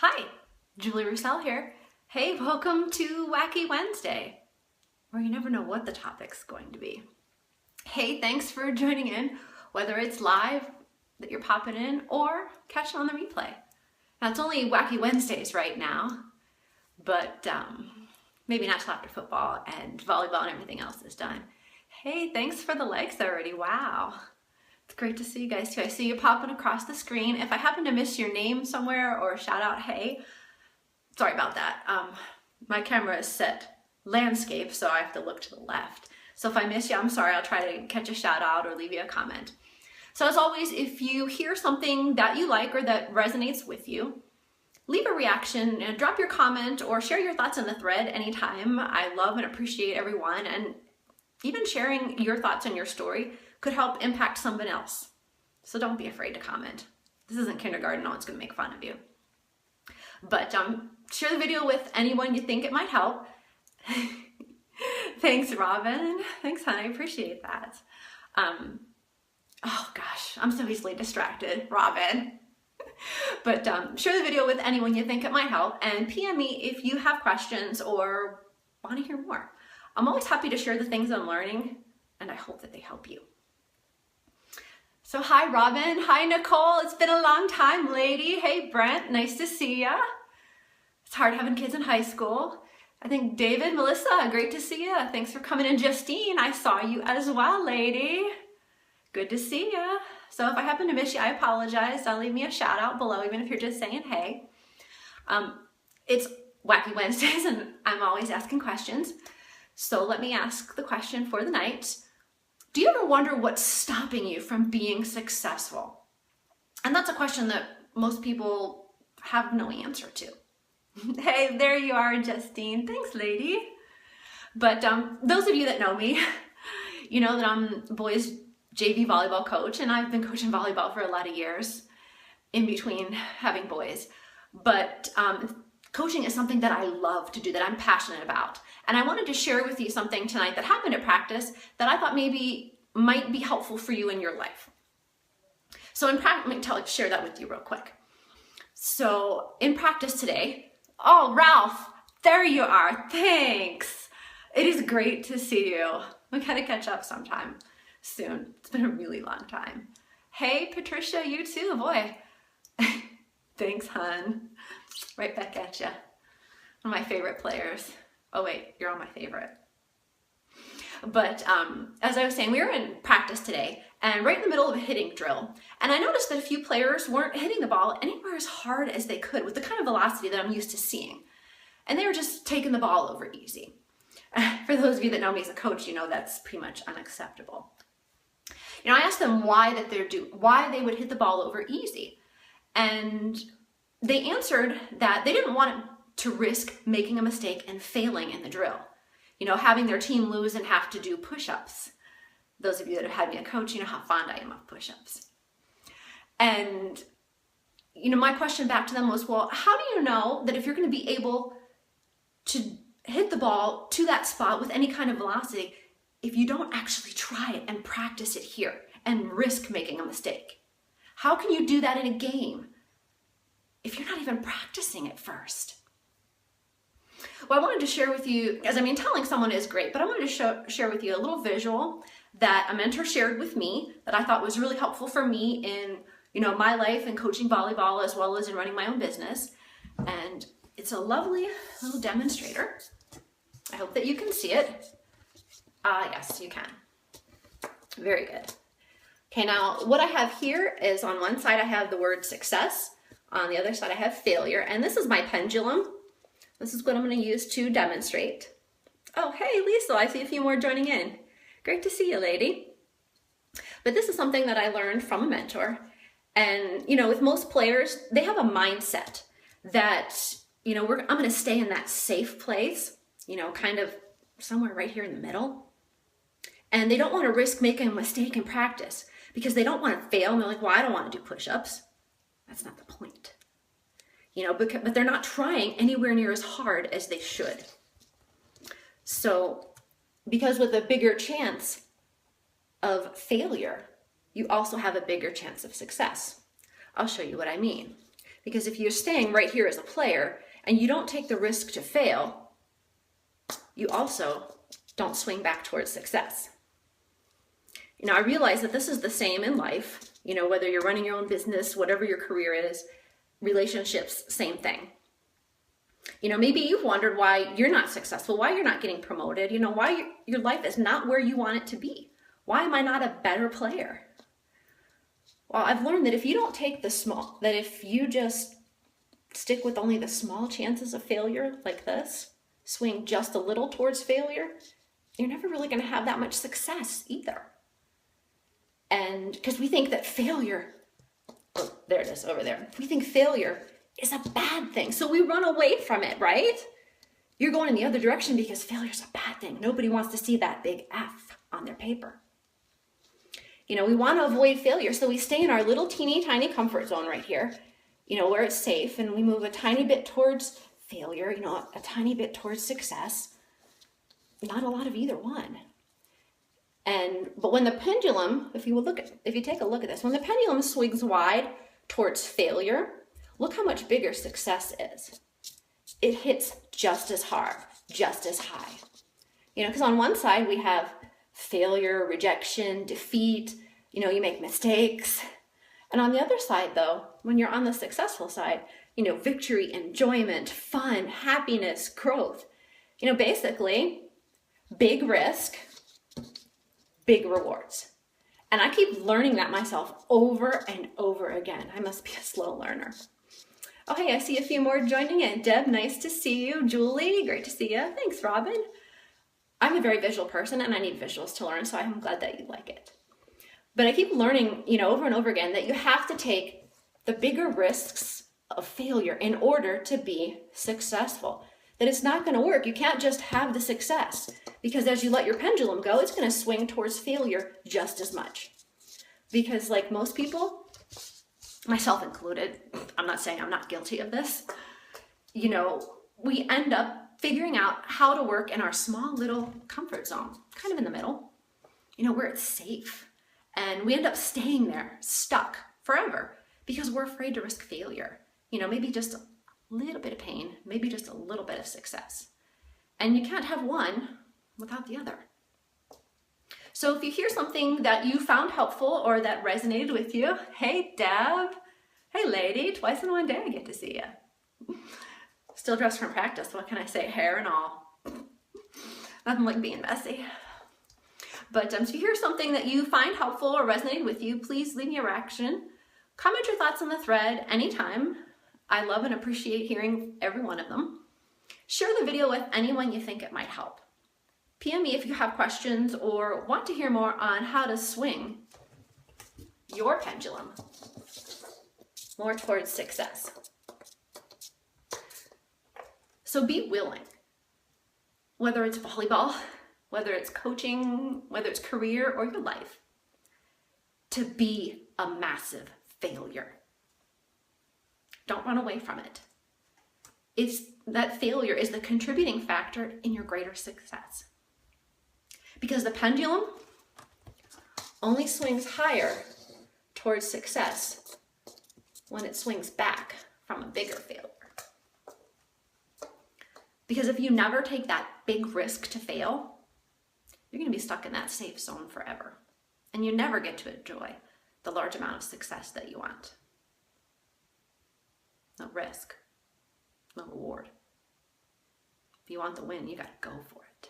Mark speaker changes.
Speaker 1: Hi, Julie Roussel here. Hey, welcome to Wacky Wednesday, where you never know what the topic's going to be. Hey, thanks for joining in, whether it's live that you're popping in or catching on the replay. Now, it's only Wacky Wednesdays right now, but maybe not till after football and volleyball and everything else is done. Hey, thanks for the likes already. Wow. It's great to see you guys too. I see you popping across the screen. If I happen to miss your name somewhere or shout out, hey, sorry about that. My camera is set landscape, so I have to look to the left. So if I miss you, I'm sorry. I'll try to catch a shout out or leave you a comment. So as always, if you hear something that you like or that resonates with you, leave a reaction and drop your comment or share your thoughts in the thread anytime. I love and appreciate everyone, and even sharing your thoughts on your story could help impact someone else. So don't be afraid to comment. This isn't kindergarten, no one's gonna make fun of you. But share the video with anyone you think it might help. Thanks, Robin. Thanks, hon, I appreciate that. Oh gosh, I'm so easily distracted, Robin. But share the video with anyone you think it might help, and PM me if you have questions or want to hear more. I'm always happy to share the things I'm learning, and I hope that they help you. So hi, Robin. Hi, Nicole. It's been a long time, lady. Hey, Brent. Nice to see ya. It's hard having kids in high school. I think David, Melissa, great to see ya. Thanks for coming in. Justine, I saw you as well, lady. Good to see ya. So if I happen to miss you, I apologize. Leave me a shout out below, even if you're just saying hey. It's Wacky Wednesdays, and I'm always asking questions. So let me ask the question for the night. Do you ever wonder what's stopping you from being successful? And that's a question that most people have no answer to. Hey, there you are, Justine. Thanks, lady. But those of you that know me, you know that I'm boys JV volleyball coach, and I've been coaching volleyball for a lot of years in between having boys. But coaching is something that I love to do, that I'm passionate about. And I wanted to share with you something tonight that happened at practice that I thought maybe might be helpful for you in your life. So in practice, let me share that with you real quick. So in practice today, oh, Ralph, there you are. Thanks. It is great to see you. We gotta catch up sometime soon. It's been a really long time. Hey, Patricia, you too, boy. Thanks, hun. Right back at you. One of my favorite players. Oh wait, you're on my favorite. But as I was saying, we were in practice today and right in the middle of a hitting drill. And I noticed that a few players weren't hitting the ball anywhere as hard as they could with the kind of velocity that I'm used to seeing. And they were just taking the ball over easy. For those of you that know me as a coach, you know that's pretty much unacceptable. You know, I asked them why they would hit the ball over easy. And they answered that they didn't want to risk making a mistake and failing in the drill. You know, having their team lose and have to do push-ups. Those of you that have had me a coach, you know how fond I am of push-ups. And, you know, my question back to them was, well, how do you know that if you're going to be able to hit the ball to that spot with any kind of velocity if you don't actually try it and practice it here and risk making a mistake? How can you do that in a game if you're not even practicing it first? Well, I wanted to share with you, as I mean, telling someone is great, but I wanted to share with you a little visual that a mentor shared with me that I thought was really helpful for me in, you know, my life and coaching volleyball as well as in running my own business. And it's a lovely little demonstrator. I hope that you can see it. Yes, you can. Very good. Okay, now what I have here is on one side I have the word success. On the other side I have failure. And this is my pendulum. This is what I'm going to use to demonstrate. Oh, hey, Lisa, I see a few more joining in. Great to see you, lady. But this is something that I learned from a mentor. And, you know, with most players, they have a mindset that, you know, I'm going to stay in that safe place, you know, kind of somewhere right here in the middle. And they don't want to risk making a mistake in practice because they don't want to fail. And they're like, well, I don't want to do push-ups. That's not the point. You know, but they're not trying anywhere near as hard as they should. So, because with a bigger chance of failure, you also have a bigger chance of success. I'll show you what I mean. Because if you're staying right here as a player and you don't take the risk to fail, you also don't swing back towards success. I realize that this is the same in life, whether you're running your own business, whatever your career is, relationships, same thing. Maybe you've wondered why you're not successful, why you're not getting promoted, why your life is not where you want it to be. Why am I not a better player? Well, I've learned that if you don't take that if you just stick with only the small chances of failure like this, swing just a little towards failure, you're never really going to have that much success either. And because we think that failure, oh, there it is over there. We think failure is a bad thing. So we run away from it, right? You're going in the other direction because failure is a bad thing. Nobody wants to see that big F on their paper. We want to avoid failure. So we stay in our little teeny tiny comfort zone right here, where it's safe. And we move a tiny bit towards failure, a tiny bit towards success. Not a lot of either one. But when the pendulum, if you take a look at this, when the pendulum swings wide towards failure, look how much bigger success is. It hits just as hard, just as high. Because on one side we have failure, rejection, defeat, you make mistakes. And on the other side though, when you're on the successful side, victory, enjoyment, fun, happiness, growth. Basically, big risk, big rewards. And I keep learning that myself over and over again. I must be a slow learner. Okay, I see a few more joining in. Deb, nice to see you. Julie, great to see you. Thanks, Robin. I'm a very visual person and I need visuals to learn, so I'm glad that you like it. But I keep learning, over and over again that you have to take the bigger risks of failure in order to be successful. That it's not going to work. You can't just have the success because as you let your pendulum go, it's going to swing towards failure just as much. Because like most people, myself included, I'm not saying I'm not guilty of this, we end up figuring out how to work in our small little comfort zone, kind of in the middle, where it's safe. And we end up staying there, stuck forever because we're afraid to risk failure. Maybe just a little bit of pain, maybe just a little bit of success. And you can't have one without the other. So if you hear something that you found helpful or that resonated with you, hey Deb, hey lady, twice in one day I get to see you. Still dressed from practice, what can I say, hair and all. Nothing like being messy. But if you hear something that you find helpful or resonated with you, please leave me a reaction. Comment your thoughts on the thread anytime. I love and appreciate hearing every one of them. Share the video with anyone you think it might help. PM me if you have questions or want to hear more on how to swing your pendulum more towards success. So be willing, whether it's volleyball, whether it's coaching, whether it's career or your life, to be a massive failure. Don't run away from it. That failure is the contributing factor in your greater success. Because the pendulum only swings higher towards success when it swings back from a bigger failure. Because if you never take that big risk to fail, you're going to be stuck in that safe zone forever. And you never get to enjoy the large amount of success that you want. No risk, no reward. If you want the win, you got to go for it.